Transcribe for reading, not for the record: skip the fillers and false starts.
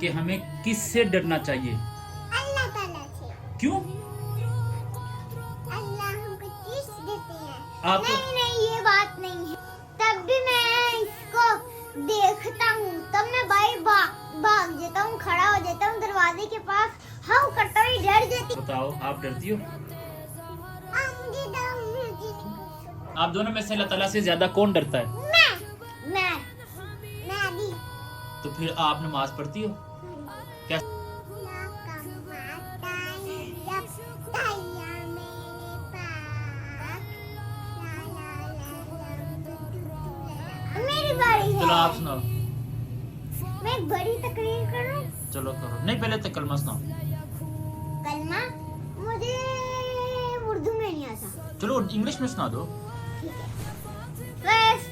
कि हमें किससे डरना चाहिए? अल्लाह ताला से। क्यों? अल्लाह हमको चीज देते हैं। आप नहीं ये बात नहीं है। तब भी मैं इसको देखता हूँ तब मैं भाग जाता हूँ, खड़ा हो जाता हूँ दरवाजे के पास, हाँ करता हूँ, डर जाती। बताओ, आप डरती हो? मुझे डर, मुझे नहीं। आप दोनों में से अल्लाह ताला से ज्यादा कौन डरता है? मैं भी। तो फिर आप नमाज पढ़ती हो? क्या? मेरी बारी है। चलो आप सुनाओ। मैं एक बड़ी तकरीर करूं? चलो करो। नहीं, पहले तो कलमा सुनाओ। कलमा मुझे उर्दू में नहीं आता। चलो इंग्लिश में सुना दो। ठीक है। फर्स्ट